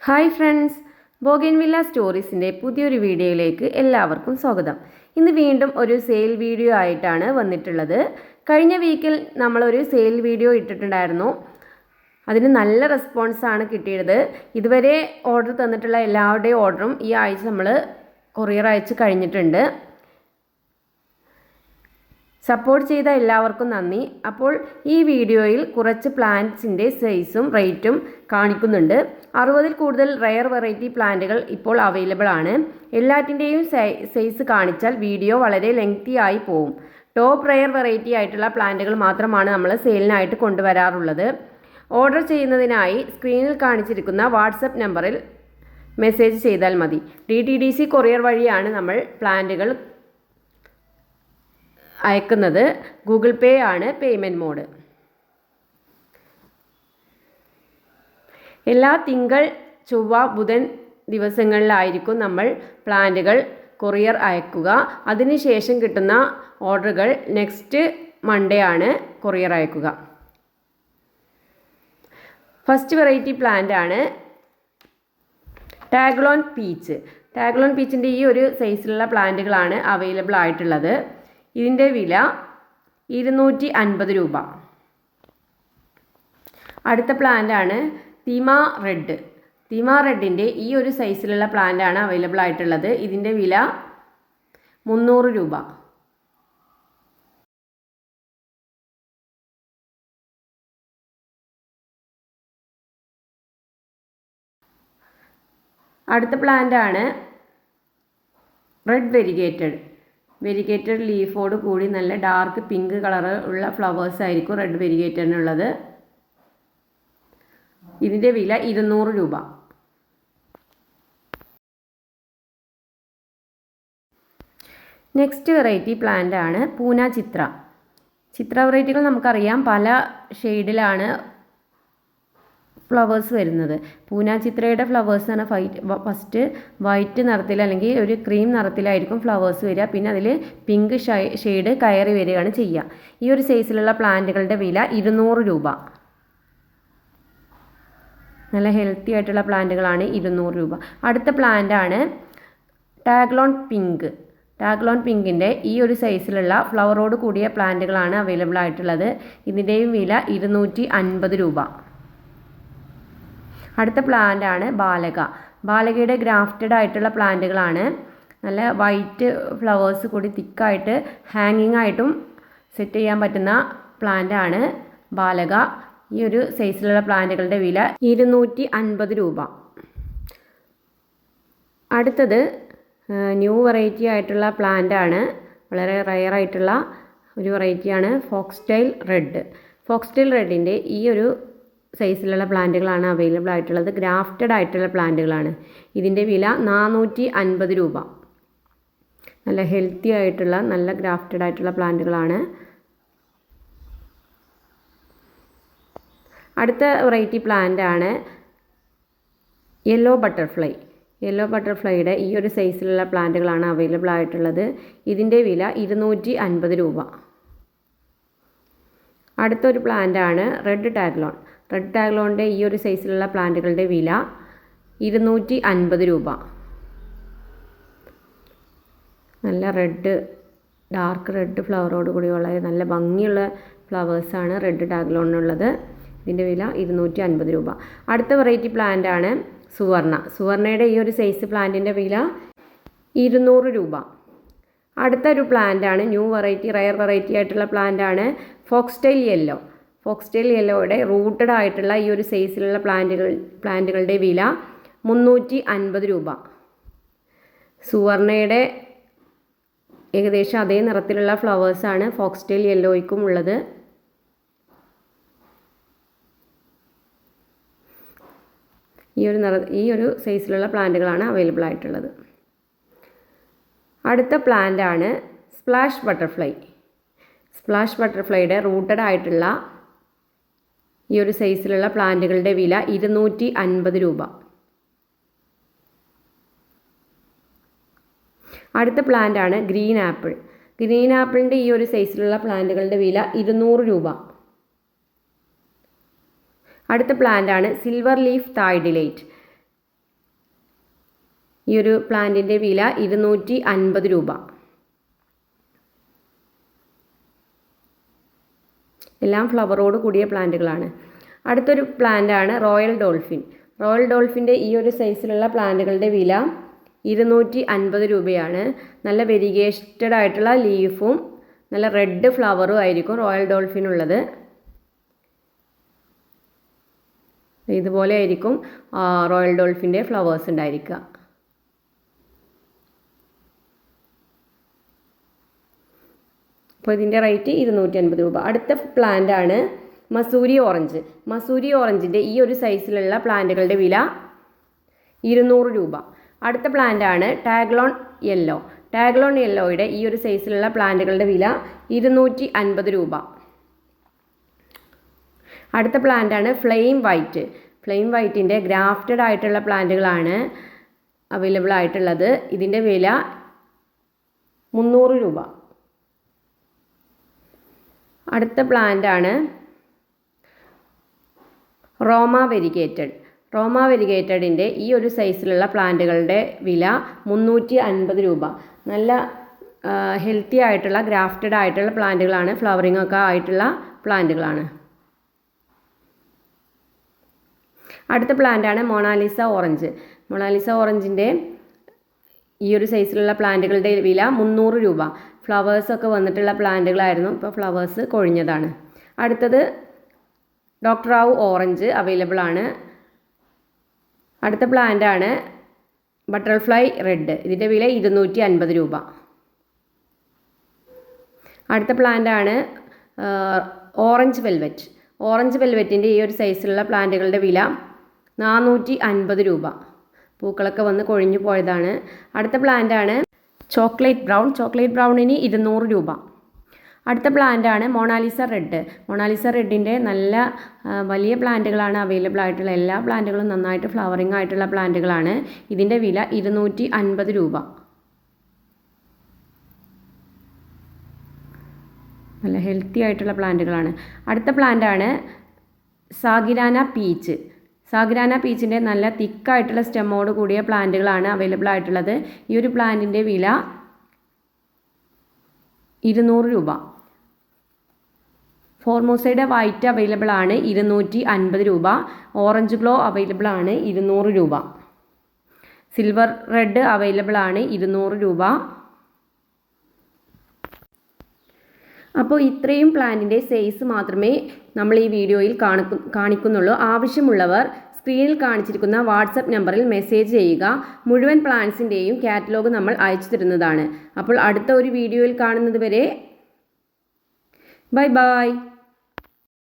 Hi friends, bougainvillea സ്റ്റോറീസിൻ്റെ പുതിയൊരു വീഡിയോയിലേക്ക് എല്ലാവർക്കും സ്വാഗതം. ഇന്ന് വീണ്ടും ഒരു സെയിൽ വീഡിയോ ആയിട്ടാണ് വന്നിട്ടുള്ളത്. കഴിഞ്ഞ വീക്കിൽ നമ്മളൊരു സെയിൽ വീഡിയോ ഇട്ടിട്ടുണ്ടായിരുന്നു. അതിന് നല്ല റെസ്പോൺസാണ് കിട്ടിയത്. ഇതുവരെ ഓർഡർ തന്നിട്ടുള്ള എല്ലാവരുടെയും ഓർഡറും ഈ ആഴ്ച നമ്മൾ കൊറിയർ അയച്ച് കഴിഞ്ഞിട്ടുണ്ട്. സപ്പോർട്ട് ചെയ്ത എല്ലാവർക്കും നന്ദി. അപ്പോൾ ഈ വീഡിയോയിൽ കുറച്ച് പ്ലാന്റ്സിൻ്റെ സൈസും റേറ്റും കാണിക്കുന്നുണ്ട്. 60-ൽ കൂടുതൽ റെയർ വെറൈറ്റി പ്ലാന്റുകൾ ഇപ്പോൾ അവൈലബിൾ ആണ്. എല്ലാറ്റിൻ്റെയും സൈസ് കാണിച്ചാൽ വീഡിയോ വളരെ ലെങ്തി ആയി പോവും. ടോപ്പ് റെയർ വെറൈറ്റി ആയിട്ടുള്ള പ്ലാന്റുകൾ മാത്രമാണ് നമ്മൾ സെയിലിനായിട്ട് കൊണ്ടുവരാറുള്ളത്. ഓർഡർ ചെയ്യുന്നതിനായി സ്ക്രീനിൽ കാണിച്ചിരിക്കുന്ന വാട്സപ്പ് നമ്പറിൽ മെസ്സേജ് ചെയ്താൽ മതി. DTDC കൊറിയർ വഴിയാണ് നമ്മൾ പ്ലാന്റുകൾ അയക്കുന്നത്. ഗൂഗിൾ പേ ആണ് പേയ്മെൻറ്റ് മോഡ്. എല്ലാ തിങ്കൾ, ചൊവ്വ, ബുധൻ ദിവസങ്ങളിലായിരിക്കും നമ്മൾ പ്ലാന്റുകൾ കൊറിയർ അയക്കുക. അതിനുശേഷം കിട്ടുന്ന ഓർഡറുകൾ നെക്സ്റ്റ് മൺഡേ ആണ് കൊറിയർ അയക്കുക. ഫസ്റ്റ് വെറൈറ്റി പ്ലാന്റ് ആണ് ടാഗ്ലോൺ പീച്ച്. ടാഗ്ലോൺ പീച്ചിൻ്റെ ഈ ഒരു സൈസിലുള്ള പ്ലാന്റുകളാണ് അവൈലബിൾ ആയിട്ടുള്ളത്. ഇതിൻ്റെ വില 250 രൂപ. അടുത്ത പ്ലാന്റാണ് തീമ റെഡ്. തീമ റെഡിൻ്റെ ഈ ഒരു സൈസിലുള്ള പ്ലാന്റാണ് അവൈലബിൾ ആയിട്ടുള്ളത്. ഇതിൻ്റെ വില 300 രൂപ. അടുത്ത പ്ലാന്റാണ് റെഡ് വെരിഗേറ്റഡ് ലീഫോട് കൂടി നല്ല ഡാർക്ക് പിങ്ക് കളർ ഉള്ള ഫ്ലവേഴ്സ് ആയിരിക്കും റെഡ് വെരിഗേറ്ററിനുള്ളത്. ഇതിൻ്റെ വില 200 രൂപ. നെക്സ്റ്റ് വെറൈറ്റി പ്ലാന്റ് ആണ് പൂന ചിത്ര വെറൈറ്റികൾ നമുക്കറിയാം പല ഷെയ്ഡിലാണ് ഫ്ലവേഴ്സ് വരുന്നത്. പൂന ചിത്രയുടെ ഫ്ലവേഴ്സ് ആണ് ഫസ്റ്റ് വൈറ്റ് നിറത്തിൽ അല്ലെങ്കിൽ ഒരു ക്രീം നിറത്തിലായിരിക്കും ഫ്ലവേഴ്സ് വരിക. പിന്നെ അതിൽ പിങ്ക് ഷെയ്ഡ് കയറി വരികയാണ് ചെയ്യുക. ഈ ഒരു സൈസിലുള്ള പ്ലാന്റുകളുടെ വില 200 രൂപ. നല്ല ഹെൽത്തി ആയിട്ടുള്ള പ്ലാന്റുകളാണ് 200 രൂപ. അടുത്ത പ്ലാന്റ് ആണ് ടാഗ്ലോൺ പിങ്കിൻ്റെ ഈ ഒരു സൈസിലുള്ള ഫ്ലവറോട് കൂടിയ പ്ലാന്റുകളാണ് അവൈലബിൾ ആയിട്ടുള്ളത്. ഇതിൻ്റെയും വില 250 രൂപ. അടുത്ത പ്ലാന്റ് ആണ് ബാലകയുടെ ഗ്രാഫ്റ്റഡ് ആയിട്ടുള്ള പ്ലാന്റുകളാണ്. നല്ല വൈറ്റ് ഫ്ലവേഴ്സ് കൂടി തിക്കായിട്ട് ഹാങ്ങിങ് ആയിട്ടും സെറ്റ് ചെയ്യാൻ പറ്റുന്ന പ്ലാന്റ് ആണ് ബാലക. ഈ ഒരു സൈസിലുള്ള പ്ലാന്റുകളുടെ വില 250 രൂപ. അടുത്തത് ന്യൂ വെറൈറ്റി ആയിട്ടുള്ള പ്ലാന്റ് ആണ്. വളരെ റെയർ ആയിട്ടുള്ള ഒരു വെറൈറ്റിയാണ് ഫോക്സ്ടെയിൽ റെഡിൻ്റെ ഈ ഒരു സൈസിലുള്ള പ്ലാന്റുകളാണ് അവൈലബിൾ ആയിട്ടുള്ളത്. ഗ്രാഫ്റ്റഡ് ആയിട്ടുള്ള പ്ലാന്റുകളാണ്. ഇതിൻ്റെ വില 450 രൂപ. നല്ല ഹെൽത്തി ആയിട്ടുള്ള നല്ല ഗ്രാഫ്റ്റഡ് ആയിട്ടുള്ള പ്ലാന്റുകളാണ്. അടുത്ത വെറൈറ്റി പ്ലാന്റ് ആണ് യെല്ലോ ബട്ടർഫ്ലൈയുടെ ഈ ഒരു സൈസിലുള്ള പ്ലാന്റുകളാണ് അവൈലബിൾ ആയിട്ടുള്ളത്. ഇതിൻ്റെ വില 250 രൂപ. അടുത്തൊരു പ്ലാന്റ് ആണ് റെഡ് ടാഗ്ലോണിൻ്റെ ഈ ഒരു സൈസിലുള്ള പ്ലാന്റുകളുടെ വില 250 രൂപ. നല്ല ഡാർക്ക് റെഡ് ഫ്ലവറോട് കൂടി വളരെ നല്ല ഭംഗിയുള്ള ഫ്ലവേഴ്സാണ് റെഡ് ടാഗ്ലോണിനുള്ളത്. ഇതിൻ്റെ വില 250 രൂപ. അടുത്ത വെറൈറ്റി പ്ലാന്റ് ആണ് സുവർണയുടെ ഈ ഒരു സൈസ് പ്ലാന്റിൻ്റെ വില 200 രൂപ. അടുത്തൊരു പ്ലാന്റ് ആണ് റെയർ വെറൈറ്റി ആയിട്ടുള്ള പ്ലാന്റ് ആണ് ഫോക്സ്ടെയിൽ യെല്ലോയുടെ റൂട്ടഡ് ആയിട്ടുള്ള ഈ ഒരു സൈസിലുള്ള പ്ലാന്റുകളുടെ വില 350 രൂപ. സുവർണയുടെ ഏകദേശം അതേ നിറത്തിലുള്ള ഫ്ലവേഴ്സാണ് ഫോക്സ്ടെയിൽ യെല്ലോയ്ക്കും ഉള്ളത്. ഈ ഒരു സൈസിലുള്ള പ്ലാന്റുകളാണ് അവൈലബിൾ ആയിട്ടുള്ളത്. അടുത്ത പ്ലാന്റ് ആണ് സ്പ്ലാഷ് ബട്ടർഫ്ലൈയുടെ റൂട്ടഡ് ആയിട്ടുള്ള ഈ ഒരു സൈസിലുള്ള പ്ലാന്റുകളുടെ വില 250 രൂപ. അടുത്ത പ്ലാന്റ് ആണ് ഗ്രീൻ ആപ്പിളിൻ്റെ ഈ ഒരു സൈസിലുള്ള പ്ലാന്റുകളുടെ വില 200 രൂപ. അടുത്ത പ്ലാന്റ് ആണ് സിൽവർ ലീഫ് തായ് ഡിലൈറ്റ്. ഈ ഒരു പ്ലാന്റിൻ്റെ വില 250 രൂപ. എല്ലാം ഫ്ലവറോട് കൂടിയ പ്ലാന്റുകളാണ്. അടുത്തൊരു പ്ലാന്റാണ് റോയൽ ഡോൾഫിൻ. റോയൽ ഡോൾഫിൻ്റെ ഈ ഒരു സൈസിലുള്ള പ്ലാന്റുകളുടെ വില 250 രൂപയാണ്. നല്ല വെരിഗേറ്റഡ് ആയിട്ടുള്ള ലീഫും നല്ല റെഡ് ഫ്ലവറും ആയിരിക്കും റോയൽ ഡോൾഫിൻ ഉള്ളത്. ഇതുപോലെ ആയിരിക്കും റോയൽ ഡോൾഫിൻ്റെ ഫ്ലവേഴ്സ് ഉണ്ടായിരിക്കുക. അപ്പോൾ ഇതിൻ്റെ റേറ്റ് 250 രൂപ. അടുത്ത പ്ലാന്റാണ് മസൂരി ഓറഞ്ച്. മസൂരി ഓറഞ്ചിൻ്റെ ഈ ഒരു സൈസിലുള്ള പ്ലാന്റുകളുടെ വില 200 രൂപ. അടുത്ത പ്ലാന്റാണ് ടാഗ്ലോൺ യെല്ലോ. ടാഗ്ലോൺ യെല്ലോയുടെ ഈ ഒരു സൈസിലുള്ള പ്ലാന്റുകളുടെ വില 250 രൂപ. അടുത്ത പ്ലാന്റാണ് ഫ്ലെയിം വൈറ്റ്. ഫ്ലെയിം വൈറ്റിൻ്റെ ഗ്രാഫ്റ്റഡ് ആയിട്ടുള്ള പ്ലാന്റുകളാണ് അവൈലബിൾ ആയിട്ടുള്ളത്. ഇതിൻ്റെ വില 300 രൂപ. അടുത്ത പ്ലാന്റാണ് റോമ വെരിഗേറ്റഡ്. റോമ വെരിഗേറ്റഡിൻ്റെ ഈ ഒരു സൈസിലുള്ള പ്ലാന്റുകളുടെ വില 350 രൂപ. നല്ല ഹെൽത്തി ആയിട്ടുള്ള ഗ്രാഫ്റ്റഡ് ആയിട്ടുള്ള പ്ലാന്റുകളാണ്, ഫ്ലവറിംഗ് ഒക്കെ ആയിട്ടുള്ള പ്ലാന്റുകളാണ്. അടുത്ത പ്ലാന്റാണ് മൊണാലിസ ഓറഞ്ച്. മൊണാലിസ ഓറഞ്ചിൻ്റെ ഈ ഒരു സൈസിലുള്ള പ്ലാന്റുകളുടെ വില 300 രൂപ. ഫ്ലവേഴ്സൊക്കെ വന്നിട്ടുള്ള പ്ലാന്റുകളായിരുന്നു, ഇപ്പോൾ ഫ്ലവേഴ്സ് കൊഴിഞ്ഞതാണ്. അടുത്തത് ഡോക്ടർ റാവു ഓറഞ്ച് അവൈലബിൾ ആണ്. അടുത്ത പ്ലാന്റാണ് ബട്ടർഫ്ലൈ റെഡ്. ഇതിൻ്റെ വില 250 രൂപ. അടുത്ത പ്ലാന്റാണ് ഓറഞ്ച് വെൽവെറ്റ്. ഓറഞ്ച് വെൽവെറ്റിൻ്റെ ഈ ഒരു സൈസിലുള്ള പ്ലാന്റുകളുടെ വില 450 രൂപ. പൂക്കളൊക്കെ വന്ന് കൊഴിഞ്ഞു പോയതാണ്. അടുത്ത പ്ലാന്റാണ് ചോക്ലേറ്റ് ബ്രൗൺ. ചോക്ലേറ്റ് ബ്രൗണിന് 200 രൂപ. അടുത്ത പ്ലാന്റാണ് മൊണാലിസ റെഡ്. മൊണാലിസ റെഡിൻ്റെ നല്ല വലിയ പ്ലാന്റുകളാണ് അവൈലബിൾ ആയിട്ടുള്ള. എല്ലാ പ്ലാന്റുകളും നന്നായിട്ട് ഫ്ലവറിംഗ് ആയിട്ടുള്ള പ്ലാന്റുകളാണ്. ഇതിൻ്റെ വില 250 രൂപ. നല്ല ഹെൽത്തി ആയിട്ടുള്ള പ്ലാന്റുകളാണ്. അടുത്ത പ്ലാന്റാണ് സാഗിരാന പീച്ച്. സാഗിരാന പീച്ചിൻ്റെ നല്ല തിക്കായിട്ടുള്ള സ്റ്റെമ്മോട് കൂടിയ പ്ലാന്റുകളാണ് അവൈലബിൾ ആയിട്ടുള്ളത്. ഈ ഒരു പ്ലാന്റിൻ്റെ വില 200 രൂപ. ഫോർമോസയുടെ വൈറ്റ് അവൈലബിൾ ആണ് 250 രൂപ. ഓറഞ്ച് ഗ്ലോ അവൈലബിൾ ആണ് 200 രൂപ. സിൽവർ റെഡ് അവൈലബിൾ ആണ് 200 രൂപ. അപ്പോൾ ഇത്രയും പ്ലാന്റിൻ്റെ സൈസ് മാത്രമേ നമ്മൾ ഈ വീഡിയോയിൽ കാണിക്കുന്നുള്ളൂ. ആവശ്യമുള്ളവർ സ്ക്രീനിൽ കാണിച്ചിരിക്കുന്ന വാട്സപ്പ് നമ്പറിൽ മെസ്സേജ് ചെയ്യുക. മുഴുവൻ പ്ലാന്റ്സിൻ്റെയും കാറ്റലോഗ് നമ്മൾ അയച്ചു തരുന്നതാണ്. അപ്പോൾ അടുത്ത ഒരു വീഡിയോയിൽ കാണുന്നത് വരെ ബൈ ബൈ.